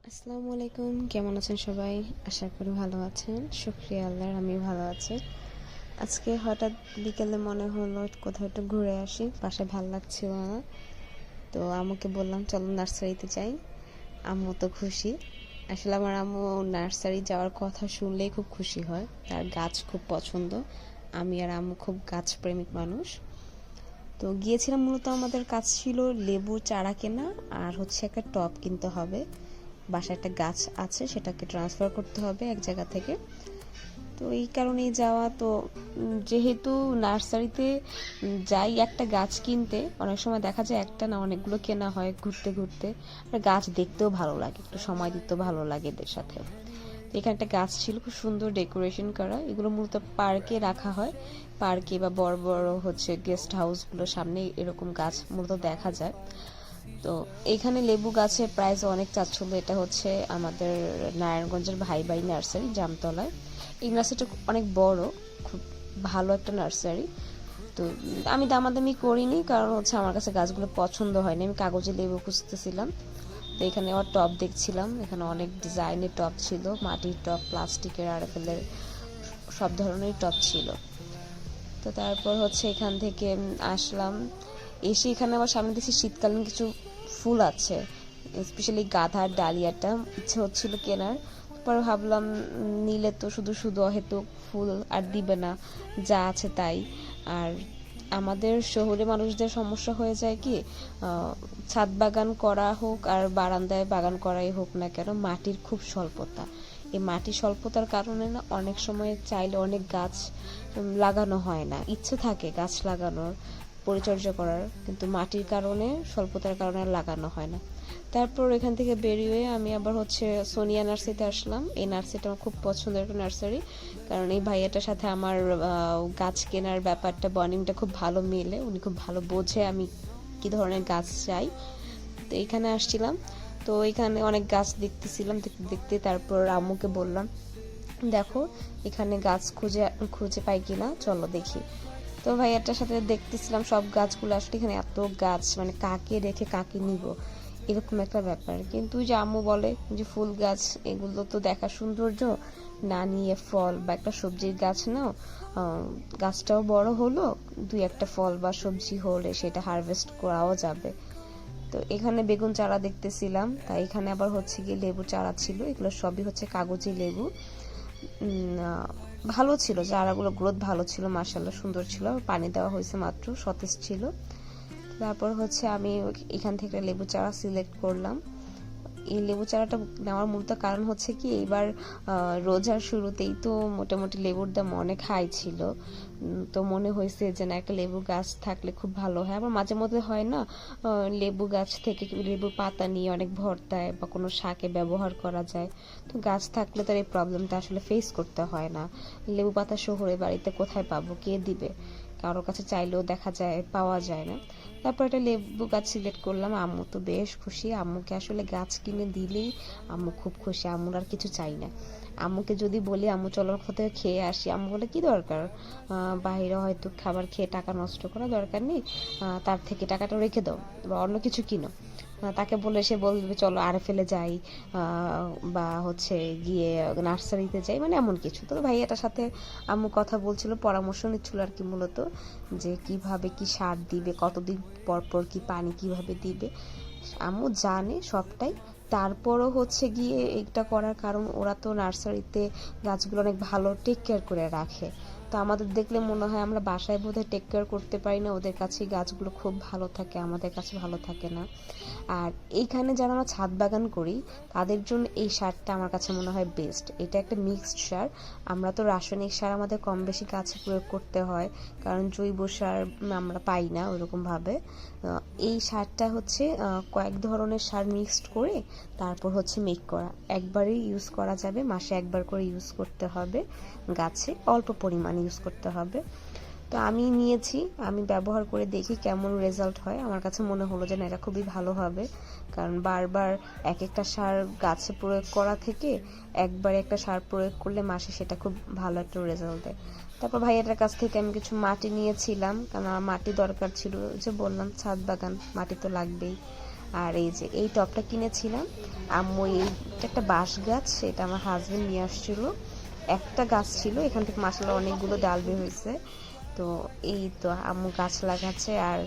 আসসালামু আলাইকুম, কেমন আছেন সবাই? আশা করি ভালো আছেন। শুকরিয়া আল্লাহর, আমি ভালো আছি। আজকে হঠাৎ বিকেলে মনে হলো কোথাও একটু ঘুরে আসি, বাসায় ভাল লাগছিল না। তো আম্মুকে বললাম চলো নার্সারিতে যাই। আম্মু তো খুশি। আসলে আমার আম্মু নার্সারি যাওয়ার কথা শুনলেই খুব খুশি হয়, তার গাছ খুব পছন্দ। আমি আর আম্মু খুব গাছ প্রেমিক মানুষ। তো গিয়েছিলাম, মূলত আমাদের কাজ ছিল লেবু চারা কেনা আর হচ্ছে একটা টব কিনতে হবে। বাসায় একটা গাছ আছে, সেটাকে ট্রান্সফার করতে হবে এক জায়গা থেকে। তো এই কারণেই যাওয়া। তো যেহেতু নার্সারিতে যাই একটা গাছ কিনতে, অনেক সময় দেখা যায় একটা না অনেকগুলো কেনা হয় ঘুরতে ঘুরতে। আর গাছ দেখতেও ভালো লাগে, একটু সময় দিতেও ভালো লাগে এদের সাথে। তো এখানে একটা গাছ ছিল খুব সুন্দর ডেকোরেশন করা, এগুলো মূলত পার্কে রাখা হয়। পার্কে বা বড় বড় হচ্ছে গেস্ট হাউসগুলোর সামনে এরকম গাছ মূলত দেখা যায়। তো এখানে লেবু গাছের প্রাইস অনেক চাচ্ছিল। এটা হচ্ছে আমাদের নারায়ণগঞ্জের ভাই নার্সারি, জামতলায়। এই নার্সারিটা অনেক বড়, খুব ভালো একটা নার্সারি। তো আমি দামাদামি করিনি, কারণ হচ্ছে আমার কাছে গাছগুলো পছন্দ হয়নি, আমি কাগজে লেবু খুঁজতেছিলাম। তো এখানে আবার টব দেখছিলাম, এখানে অনেক ডিজাইনের টব ছিল, মাটির টব, প্লাস্টিকের, আরএফএলের, সব ধরনের টব ছিল। তো তারপর হচ্ছে এখান থেকে আসলাম, এসে এখানে আবার সামনে দেখছি শীতকালীন কিছু ফুল আছে, স্পেশালি গাঁধার ডালিয়াটা ইচ্ছে হচ্ছিল কেনার। পরে ভাবলাম নিলে তো শুধু শুধু অহেতুক ফুল আর দিবে না, যা আছে তাই। আর আমাদের শহরে মানুষদের সমস্যা হয়ে যায় কি, ছাদ বাগান করা হোক আর বারান্দায় বাগান করাই হোক না কেন, মাটির খুব স্বল্পতা। এই মাটির স্বল্পতার কারণে না অনেক সময় চাইলে অনেক গাছ লাগানো হয় না। ইচ্ছে থাকে গাছ লাগানোর, পরিচর্যা করার, কিন্তু মাটির কারণে, স্বল্পতার কারণে আর লাগানো হয় না। তারপর এখান থেকে বেরিয়ে আমি আবার হচ্ছে সোনিয়া নার্সারিতে আসলাম। এই নার্সারিটা আমার খুব পছন্দের একটা নার্সারি, কারণ এই ভাইয়াটার সাথে আমার গাছ কেনার ব্যাপারটা, বন্ডিংটা খুব ভালো মেলে। উনি খুব ভালো বোঝে আমি কি ধরনের গাছ চাই। তো এইখানে আসছিলাম, তো এখানে অনেক গাছ দেখতেছিলাম, দেখতে দেখতে তারপর আম্মুকে বললাম দেখো এখানে গাছ খুঁজে খুঁজে পাই কিনা, চলো দেখি। তো ভাইয়াটার সাথে দেখতেছিলাম সব গাছগুলো। আসলে এখানে এত গাছ, মানে কাকে রেখে কাকে নিব, এরকম একটা ব্যাপার। কিন্তু যে আম্মু বলে যে ফুল গাছ এগুলো তো দেখা সৌন্দর্য, না নিয়ে ফল বা একটা সবজির গাছ নাও, গাছটাও বড় হলো, দুই একটা ফল বা সবজি হলে সেটা হারভেস্ট করাও যাবে। তো এখানে বেগুন চারা দেখতেছিলাম, তাই এখানে আবার হচ্ছে গিয়ে লেবু চারা ছিল, এগুলো সবই হচ্ছে কাগজি লেবু। ভালো ছিল, চারাগুলো গ্রোথ ভালো ছিল, মাশাআল্লাহ সুন্দর ছিল, পানি দেওয়া হয়েছে মাত্র, সতেজ ছিল। তারপর হচ্ছে আমি এখান থেকে লেবু চারা সিলেক্ট করলাম। এই লেবু চারাটা নেওয়ার মূলত কারণ হচ্ছে কি, এইবার রোজার শুরুতেই তো মোটামুটি লেবুর দাম অনেক হাই ছিল। তো মনে হয়েছে যে না, একটা লেবু গাছ থাকলে খুব ভালো হয়। আবার মাঝে মধ্যে হয় না, লেবু গাছ থেকে লেবু পাতা নিয়ে অনেক ভর্তায় বা কোনো শাকে ব্যবহার করা যায়। তো গাছ থাকলে তার এই প্রবলেমটা আসলে ফেস করতে হয় না। লেবু পাতা শহরে বাড়িতে কোথায় পাবো, কে দিবে, কারোর কাছে চাইলেও দেখা যায় পাওয়া যায় না। তারপর একটা লেবু গাছ সিলেক্ট করলাম। আম্মু তো বেশ খুশি, আম্মুকে আসলে গাছ কিনে দিলেই আম্মু খুব খুশি, আম্মুর আর কিছু চাই না। আম্মুকে যদি বলি আম্মু চলো কোথাও খেয়ে আসি, আম্মু বলে কি দরকার, বাইরে হয়তো খাবার খেয়ে টাকা নষ্ট করা দরকার নেই, তার থেকে টাকাটা রেখে দাও বা অন্য কিছু কিনো। তাকে বলে সে বলবে চলো আরএফএলে যাই, বা হচ্ছে গিয়ে নার্সারিতে যাই, মানে এমন কিছু। তো ভাইয়াটার সাথে আম্মু কথা বলছিল, পরামর্শ নিচ্ছিল আর কি, মূলত যে কিভাবে কি সার দিবে, কতদিন পর পর কি পানি কিভাবে দিবে। আম্মু জানে সবটাই, তারপরও হচ্ছে গিয়ে এটা করার কারণ ওরা তো নার্সারিতে গাছগুলো অনেক ভালো টেক কেয়ার করে রাখে। তো আমাদের দেখলে মনে হয় আমরা বাসায় বোধহয় টেক কেয়ার করতে পারি না, ওদের কাছে গাছগুলো খুব ভালো থাকে, আমাদের কাছে ভালো থাকে না। আর এইখানে যারা আমরা ছাদ বাগান করি তাদের জন্য এই সারটা আমার কাছে মনে হয় বেস্ট। এটা একটা মিক্সড সার। আমরা তো রাসায়নিক সার আমাদের কম বেশি গাছে প্রয়োগ করতে হয়, কারণ জৈব সার আমরা পাই না ওরকমভাবে। এই সারটা হচ্ছে কয়েক ধরনের সার মিক্সড করে তারপর হচ্ছে মেক করা, একবারই ইউজ করা যাবে, মাসে একবার করে ইউজ করতে হবে, গাছে অল্প পরিমাণে ইউজ করতে হবে। তো আমি নিয়েছি, আমি ব্যবহার করে দেখি কেমন রেজাল্ট হয়। আমার কাছে মনে হলো যে না, এটা খুবই ভালো হবে, কারণ বারবার এক একটা সার গাছে প্রয়োগ করা থেকে একবারে একটা সার প্রয়োগ করলে মাসে সেটা খুব ভালো একটা রেজাল্ট দেয়। তারপর ভাইয়াটার কাছ থেকে আমি কিছু মাটি নিয়েছিলাম, কারণ আমার মাটি দরকার ছিল, যে বললাম ছাদ বাগান মাটি তো লাগবেই। আর এই যে এই টবটা কিনেছিলাম আম্মু, এই একটা বাঁশ গাছ, এটা আমার হাজবেন্ড নিয়ে আসছিল। একটা গাছ ছিল, এখান থেকে মাশাআল্লাহ অনেকগুলো ডাল বের হয়েছে। তো এই তো আম্মু গাছ লাগাচ্ছে। আর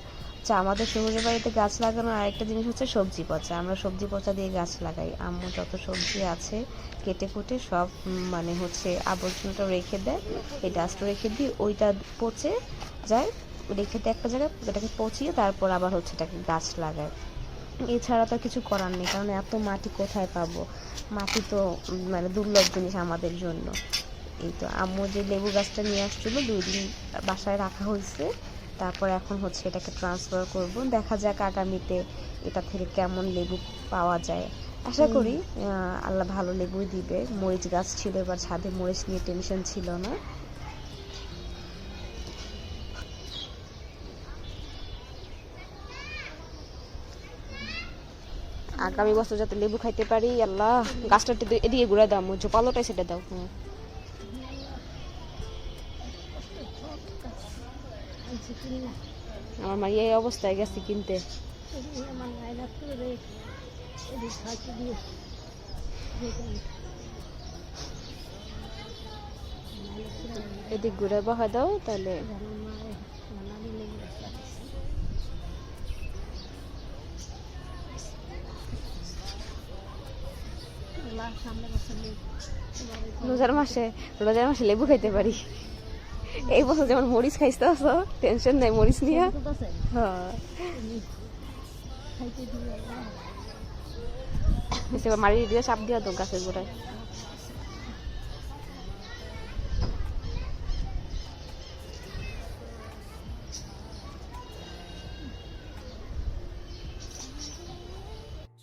আমাদের শ্বশুরের বাড়িতে গাছ লাগানোর আরেকটা জিনিস হচ্ছে সবজি পচা। আমরা সবজি পচা দিয়ে গাছ লাগাই। আম্মু যত সবজি আছে কেটে কুটে সব মানে হচ্ছে আবর্জনাটা রেখে দেয়, এই ডাস্টটা রেখে দিই, ওইটা পচে যায়, রেখে দেয় একটা জায়গায়, ওটাকে পচিয়ে তারপর আবার হচ্ছে এটাকে গাছ লাগায়। এছাড়া তো কিছু করার নেই, কারণ এত মাটি কোথায় পাবো, মাটি তো মানে দুর্লভ জিনিস আমাদের জন্য। এই তো আম্মু যে লেবু গাছটা নিয়ে আসছিল 2 দিন বাসায় রাখা হয়েছে, তারপর এখন হচ্ছে এটাকে ট্রান্সফার করব। দেখা যাক আগামীতে এটা থেকে কেমন লেবু পাওয়া যায়। আশা করি আল্লাহ ভালো লেবুই দিবে। মরিচ গাছ ছিল, এবার ছাদে মরিচ নিয়ে টেনশন ছিল না। আগামী বছর যাতে লেবু খাইতে পারি আল্লাহ। গাছটা এদিকে ঘুরে দাও, মুঝে পালোটাই সেটা দাও। আমার মা এই অবস্থায় গেছে কিনতে। এদিক ঘুরে বহা দাও তাহলে। রোজার মাসে লেবু খাইতে পারি। এই বছর যেমন মরিচ খাইতে আসো, টেনশন নাই মরিচ নিয়ে। হ্যাঁ মারি দিয়ে চাপ দিয়া তো গাছের গোড়ায়।